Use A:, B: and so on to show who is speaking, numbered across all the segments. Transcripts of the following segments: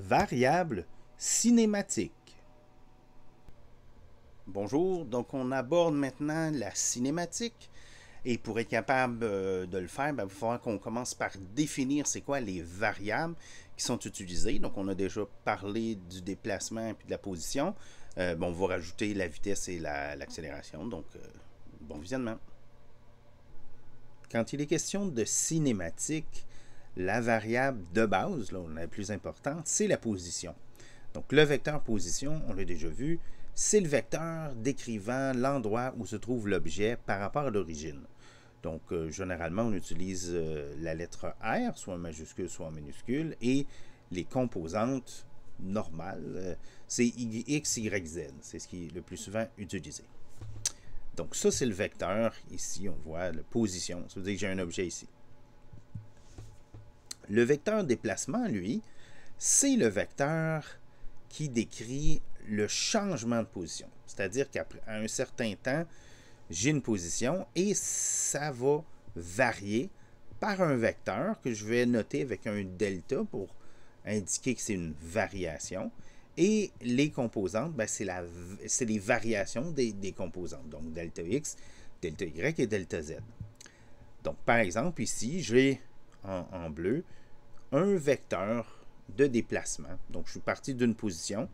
A: variable cinématique. Bonjour, donc on aborde maintenant la cinématique. Et pour être capable de le faire, il va falloir qu'on commence par définir c'est quoi les variables qui sont utilisées. Donc on a déjà parlé du déplacement et de la position. On va rajouter la vitesse et l'accélération. Donc bon visionnement. Quand il est question de cinématique, la variable de base, là, la plus importante, c'est la position. Donc le vecteur position, on l'a déjà vu, c'est le vecteur décrivant l'endroit où se trouve l'objet par rapport à l'origine. Donc généralement, on utilise la lettre R, soit en majuscule, soit en minuscule, et les composantes normales, c'est X, Y, Z. C'est ce qui est le plus souvent utilisé. Donc ça, c'est le vecteur. Ici, on voit la position. Ça veut dire que j'ai un objet ici. Le vecteur déplacement, lui, c'est le vecteur qui décrit le changement de position. C'est-à-dire qu'à un certain temps, j'ai une position et ça va varier par un vecteur que je vais noter avec un delta pour indiquer que c'est une variation. Et les composantes, c'est les variations des composantes. Donc delta X, delta Y et delta Z. Donc par exemple, ici, j'ai en bleu un vecteur de déplacement. Donc je suis parti d'une position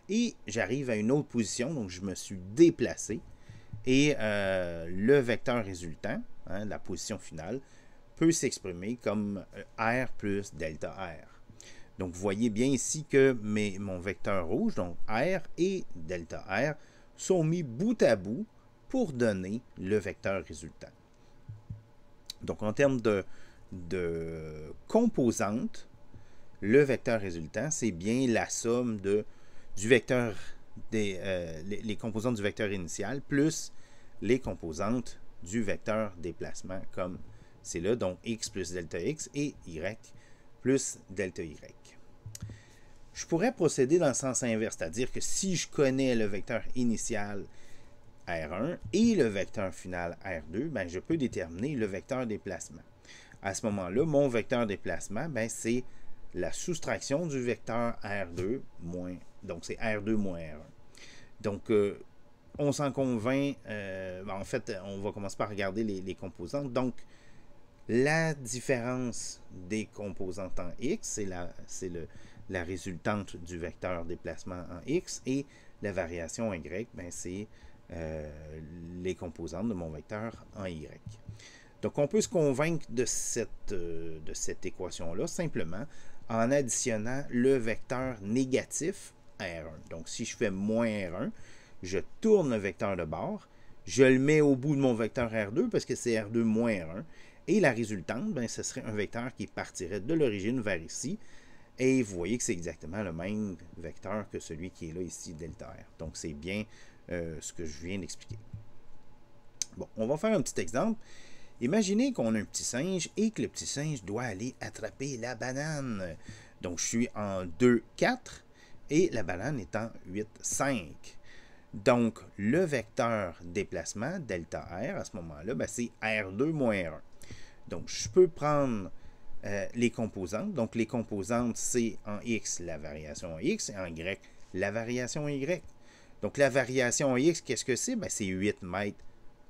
A: et j'arrive à une autre position, donc je me suis déplacé. Et le vecteur résultant, la position finale, peut s'exprimer comme R plus delta R. Donc, vous voyez bien ici que mon vecteur rouge, donc R et delta R, sont mis bout à bout pour donner le vecteur résultant. Donc, en termes de composantes, le vecteur résultant, c'est bien la somme du vecteur les composantes du vecteur initial plus les composantes du vecteur déplacement comme c'est là, donc X plus delta X et Y plus delta Y. Je pourrais procéder dans le sens inverse, c'est-à-dire que si je connais le vecteur initial R1 et le vecteur final R2, je peux déterminer le vecteur déplacement. À ce moment-là, mon vecteur déplacement, c'est la soustraction du vecteur R2 moins, donc c'est R2 moins R1. Donc, on s'en convainc, en fait, on va commencer par regarder les composantes. Donc, la différence des composantes en X, c'est la résultante du vecteur déplacement en X, et la variation Y, c'est les composantes de mon vecteur en Y. Donc, on peut se convaincre de cette équation-là simplement en additionnant le vecteur négatif R1. Donc, si je fais moins R1, je tourne le vecteur de bord, je le mets au bout de mon vecteur R2 parce que c'est R2 moins R1, et la résultante, ce serait un vecteur qui partirait de l'origine vers ici, et vous voyez que c'est exactement le même vecteur que celui qui est là ici, delta R. Donc, c'est bien ce que je viens d'expliquer. Bon, on va faire un petit exemple. Imaginez qu'on a un petit singe et que le petit singe doit aller attraper la banane. Donc, je suis en 2, 4 et la banane est en 8, 5. Donc, le vecteur déplacement, delta R, à ce moment-là, c'est R2 moins R1. Donc, je peux prendre les composantes. Donc, les composantes, c'est en X, la variation en X, et en Y, la variation en Y. Donc, la variation en X, qu'est-ce que c'est? C'est 8 mètres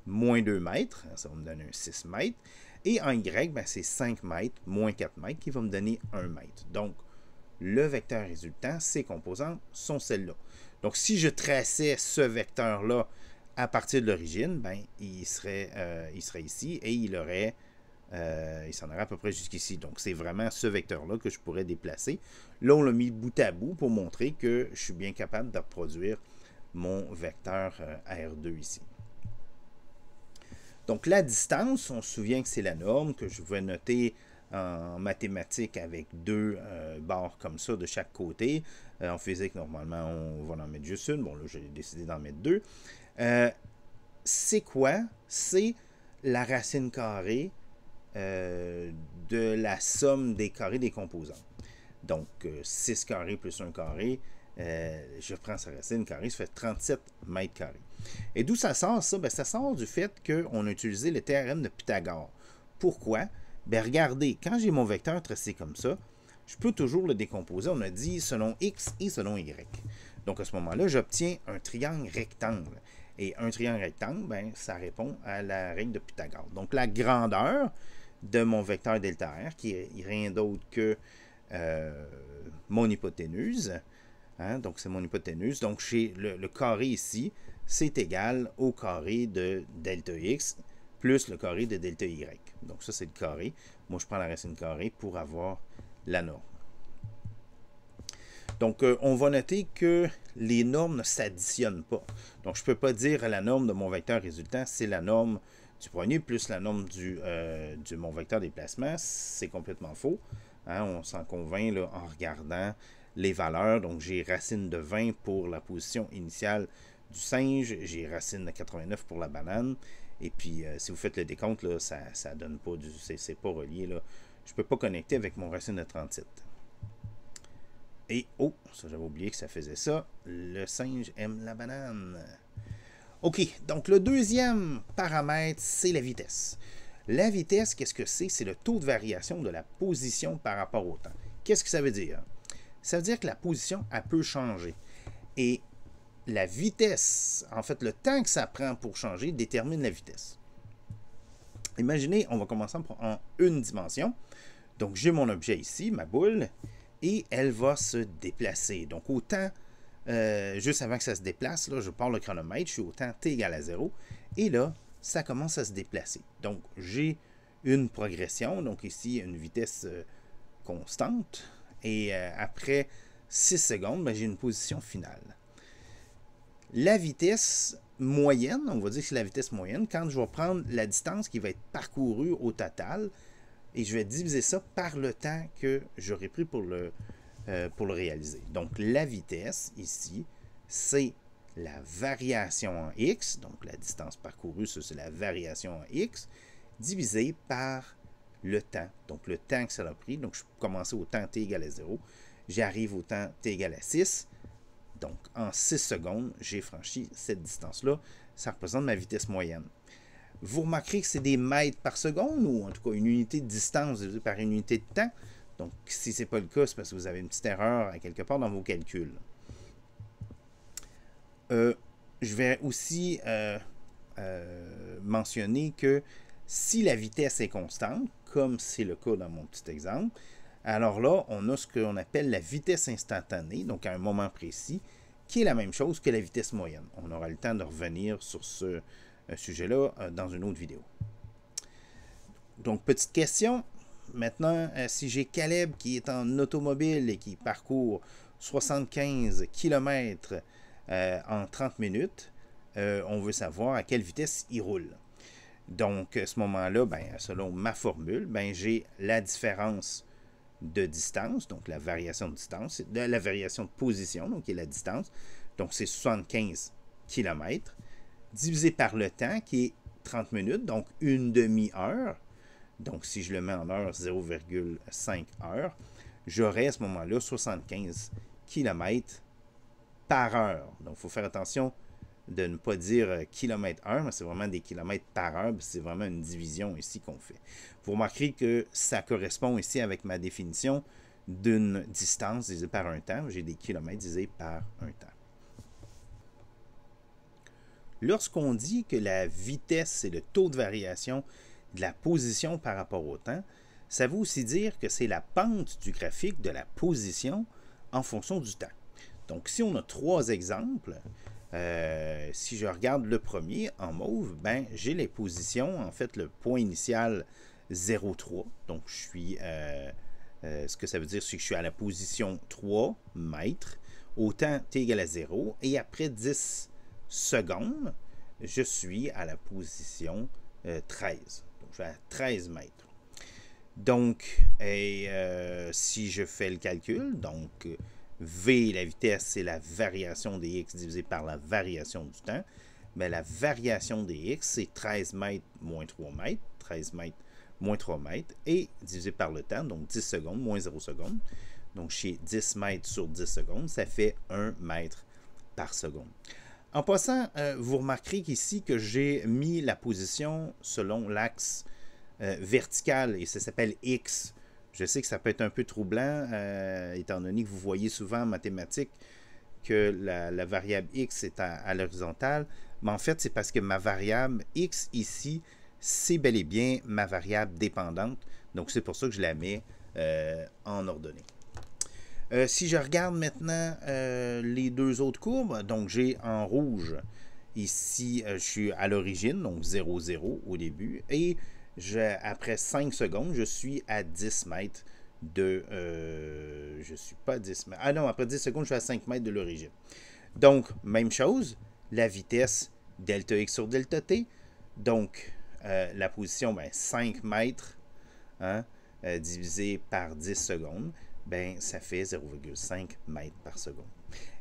A: moins 2 mètres, ça va me donner un 6 mètres. Et en Y, c'est 5 mètres moins 4 mètres qui va me donner 1 mètre. Donc, le vecteur résultant, ces composantes sont celles-là. Donc, si je traçais ce vecteur-là à partir de l'origine, il serait ici et il s'en aurait à peu près jusqu'ici. Donc, c'est vraiment ce vecteur-là que je pourrais déplacer. Là, on l'a mis bout à bout pour montrer que je suis bien capable de reproduire mon vecteur R2 ici. Donc, la distance, on se souvient que c'est la norme que je vais noter en mathématiques avec deux barres comme ça de chaque côté. En physique, normalement, on va en mettre juste une. Bon, là, j'ai décidé d'en mettre deux. C'est quoi? C'est la racine carrée de la somme des carrés des composants. Donc, 6 carrés plus 1 carré, je prends sa racine carrée, ça fait 37 mètres carrés. Et d'où ça sort ça? Ça sort du fait qu'on a utilisé le théorème de Pythagore. Pourquoi? Regardez, quand j'ai mon vecteur tracé comme ça, je peux toujours le décomposer. On a dit selon x et selon y. Donc, à ce moment-là, j'obtiens un triangle rectangle. Et un triangle rectangle, ben, ça répond à la règle de Pythagore. Donc, la grandeur de mon vecteur delta R, qui n'est rien d'autre que mon hypoténuse. Hein, donc, c'est mon hypoténuse. Donc, chez le carré ici, c'est égal au carré de delta x plus le carré de delta y. Donc, ça, c'est le carré. Moi, je prends la racine carrée pour avoir la norme. Donc, on va noter que les normes ne s'additionnent pas. Donc, je ne peux pas dire la norme de mon vecteur résultant, c'est la norme du premier plus la norme de mon vecteur déplacement. C'est complètement faux. Hein, on s'en convainc là, en regardant les valeurs. Donc, j'ai racine de 20 pour la position initiale du singe. J'ai racine de 89 pour la banane. Et puis, si vous faites le décompte, là, ça ne donne pas du... C'est pas relié. Là. Je ne peux pas connecter avec mon racine de 37. Et, oh, ça j'avais oublié que ça faisait ça. Le singe aime la banane. OK, donc le deuxième paramètre, c'est la vitesse. La vitesse, qu'est-ce que c'est? C'est le taux de variation de la position par rapport au temps. Qu'est-ce que ça veut dire? Ça veut dire que la position, elle peut changer. Et la vitesse, en fait, le temps que ça prend pour changer détermine la vitesse. Imaginez, on va commencer en une dimension. Donc, j'ai mon objet ici, ma boule, et elle va se déplacer. Donc, au temps, juste avant que ça se déplace, là, je pars le chronomètre, je suis au temps t égale à 0, et là, ça commence à se déplacer. Donc, j'ai une progression, donc ici, une vitesse constante, et après 6 secondes, ben, j'ai une position finale. La vitesse moyenne, on va dire que c'est la vitesse moyenne, quand je vais prendre la distance qui va être parcourue au total, et je vais diviser ça par le temps que j'aurais pris pour le réaliser. Donc, la vitesse, ici, c'est la variation en x, donc la distance parcourue, ça c'est la variation en x, divisé par le temps. Donc, le temps que ça a pris, donc je peux commencer au temps t égale à 0, j'arrive au temps t égale à 6, donc en 6 secondes, j'ai franchi cette distance-là, ça représente ma vitesse moyenne. Vous remarquerez que c'est des mètres par seconde, ou en tout cas une unité de distance divisée par une unité de temps. Donc, si ce n'est pas le cas, c'est parce que vous avez une petite erreur à quelque part dans vos calculs. Je vais aussi mentionner que si la vitesse est constante, comme c'est le cas dans mon petit exemple, alors là, on a ce qu'on appelle la vitesse instantanée, donc à un moment précis, qui est la même chose que la vitesse moyenne. On aura le temps de revenir sur ce sujet-là dans une autre vidéo. Donc, petite question. Maintenant, si j'ai Caleb qui est en automobile et qui parcourt 75 km en 30 minutes, on veut savoir à quelle vitesse il roule. Donc, à ce moment-là, ben, selon ma formule, ben, j'ai la différence de distance, donc la variation de distance, la variation de position, donc qui est la distance, donc c'est 75 km, divisé par le temps qui est 30 minutes, donc une demi-heure. Donc, si je le mets en heure, 0,5 heures, j'aurai à ce moment-là 75 km par heure. Donc, il faut faire attention de ne pas dire kilomètre-heure, mais c'est vraiment des kilomètres par heure. C'est vraiment une division ici qu'on fait. Vous remarquerez que ça correspond ici avec ma définition d'une distance divisée par un temps. J'ai des kilomètres divisés par un temps. Lorsqu'on dit que la vitesse, c'est le taux de variation de la position par rapport au temps, ça veut aussi dire que c'est la pente du graphique de la position en fonction du temps. Donc, si on a 3 exemples, si je regarde le premier en mauve, ben, j'ai les positions, en fait, le point initial 0,3. Donc, je suis, ce que ça veut dire, c'est que je suis à la position 3 mètres, au temps t égale à 0, et après 10 secondes, je suis à la position 13. Donc, je suis à 13 mètres. Donc, si je fais le calcul, donc V, la vitesse, c'est la variation des x divisé par la variation du temps. Mais la variation des x, c'est 13 mètres moins 3 mètres, 13 mètres moins 3 mètres, et divisé par le temps, donc 10 secondes moins 0 secondes. Donc, chez 10 mètres sur 10 secondes, ça fait 1 mètre par seconde. En passant, vous remarquerez qu'ici que j'ai mis la position selon l'axe vertical, et ça s'appelle X, Je sais que ça peut être un peu troublant, étant donné que vous voyez souvent en mathématiques que la variable x est à l'horizontale, mais en fait, c'est parce que ma variable x ici, c'est bel et bien ma variable dépendante. Donc, c'est pour ça que je la mets en ordonnée. Si je regarde maintenant les deux autres courbes, donc j'ai en rouge, ici, je suis à l'origine, donc 0, 0 au début, et après 5 secondes, je suis à 10 mètres de... je suis pas à 10 mètres. Ah non, après 10 secondes, je suis à 5 mètres de l'origine. Donc, même chose, la vitesse delta x sur delta t. Donc, la position, 5 mètres hein, divisé par 10 secondes, ça fait 0,5 mètres par seconde.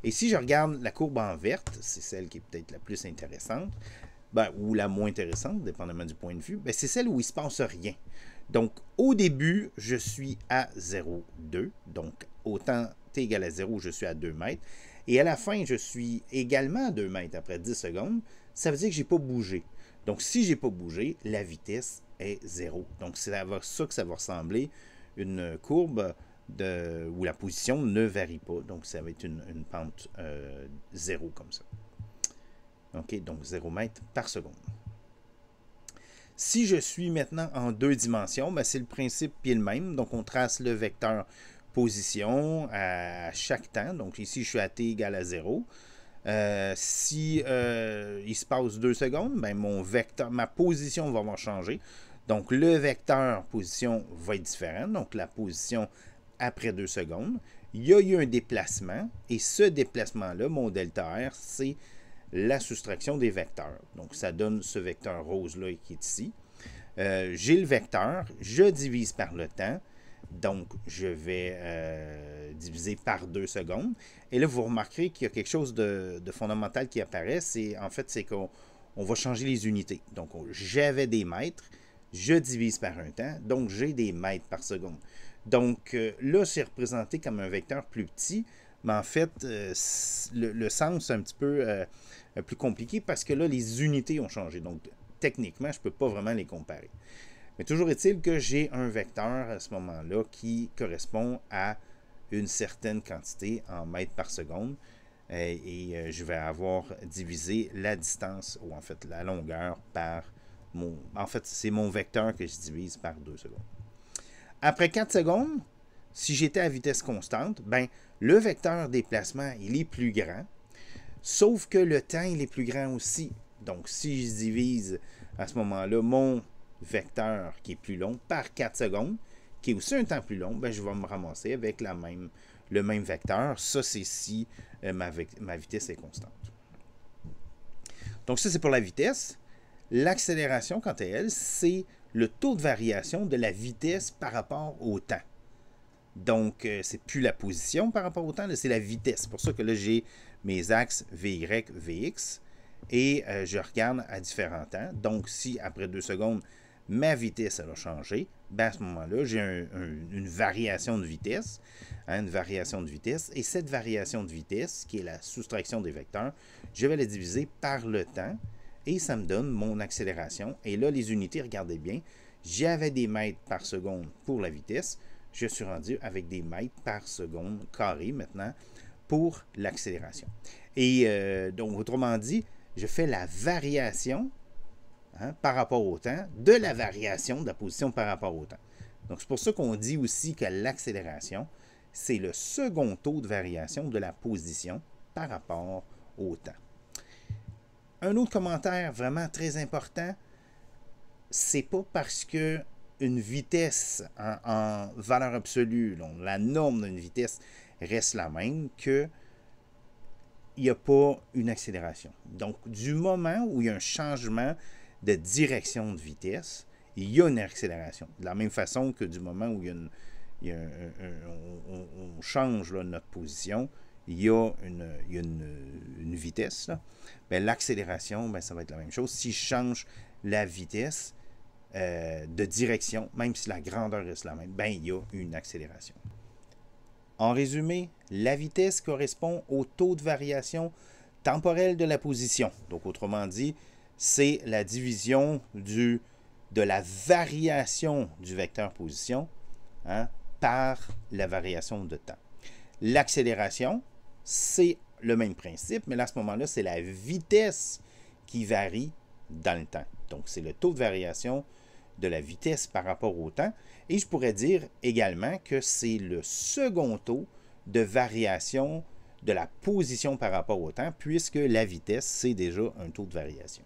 A: Et si je regarde la courbe en verte, c'est celle qui est peut-être la plus intéressante, ou la moins intéressante, dépendamment du point de vue, c'est celle où il ne se passe rien. Donc, au début, je suis à 0,2. Donc, autant t égale à 0, je suis à 2 mètres. Et à la fin, je suis également à 2 mètres après 10 secondes. Ça veut dire que je n'ai pas bougé. Donc, si je n'ai pas bougé, la vitesse est 0. Donc, c'est à ça que ça va ressembler une courbe où la position ne varie pas. Donc, ça va être une pente 0 comme ça. OK, donc 0 mètres par seconde. Si je suis maintenant en 2 dimensions, c'est le principe qui est le même. Donc, on trace le vecteur position à chaque temps. Donc, ici, je suis à t égale à 0. Si il se passe 2 secondes, mon vecteur, ma position va avoir changé. Donc, le vecteur position va être différent. Donc, la position après 2 secondes. Il y a eu un déplacement. Et ce déplacement-là, mon delta R, c'est la soustraction des vecteurs. Donc, ça donne ce vecteur rose-là qui est ici. J'ai le vecteur, je divise par le temps. Donc, je vais diviser par 2 secondes. Et là, vous remarquerez qu'il y a quelque chose de fondamental qui apparaît. En fait, c'est qu'on va changer les unités. Donc, j'avais des mètres, je divise par un temps, donc j'ai des mètres par seconde. Donc, là, c'est représenté comme un vecteur plus petit, mais en fait, le sens est un petit peu plus compliqué parce que là, les unités ont changé. Donc, techniquement, je ne peux pas vraiment les comparer. Mais toujours est-il que j'ai un vecteur à ce moment-là qui correspond à une certaine quantité en mètres par seconde et je vais avoir divisé la distance, ou en fait la longueur, par mon... En fait, c'est mon vecteur que je divise par 2 secondes. Après 4 secondes, si j'étais à vitesse constante, le vecteur déplacement, il est plus grand, sauf que le temps, il est plus grand aussi. Donc, si je divise à ce moment-là mon vecteur qui est plus long par 4 secondes, qui est aussi un temps plus long, je vais me ramasser avec le même vecteur. Ça, c'est si ma vitesse est constante. Donc, ça, c'est pour la vitesse. L'accélération, quant à elle, c'est le taux de variation de la vitesse par rapport au temps. Donc, c'est plus la position par rapport au temps, c'est la vitesse. C'est pour ça que là, j'ai mes axes VY, VX. Et je regarde à différents temps. Donc, si après 2 secondes, ma vitesse elle a changé, à ce moment-là, j'ai une variation de vitesse. Une variation de vitesse. Et cette variation de vitesse, qui est la soustraction des vecteurs, je vais la diviser par le temps. Et ça me donne mon accélération. Et là, les unités, regardez bien, j'avais des mètres par seconde pour la vitesse. Je suis rendu avec des mètres par seconde carré maintenant pour l'accélération. Et donc, autrement dit, je fais la variation par rapport au temps de la variation de la position par rapport au temps. Donc, c'est pour ça qu'on dit aussi que l'accélération, c'est le second taux de variation de la position par rapport au temps. Un autre commentaire vraiment très important, c'est pas parce que une vitesse en valeur absolue, donc la norme d'une vitesse reste la même, que il n'y a pas une accélération. Donc, du moment où il y a un changement de direction de vitesse, il y a une accélération. De la même façon que du moment où on change notre position, il y a une vitesse. L'accélération, ça va être la même chose. Si je change la vitesse de direction, même si la grandeur reste la même, il y a une accélération. En résumé, la vitesse correspond au taux de variation temporelle de la position. Donc, autrement dit, c'est la division de la variation du vecteur position par la variation de temps. L'accélération, c'est le même principe, mais là, à ce moment-là, c'est la vitesse qui varie dans le temps. Donc, c'est le taux de variation de la vitesse par rapport au temps. Et je pourrais dire également que c'est le second taux de variation de la position par rapport au temps, puisque la vitesse, c'est déjà un taux de variation.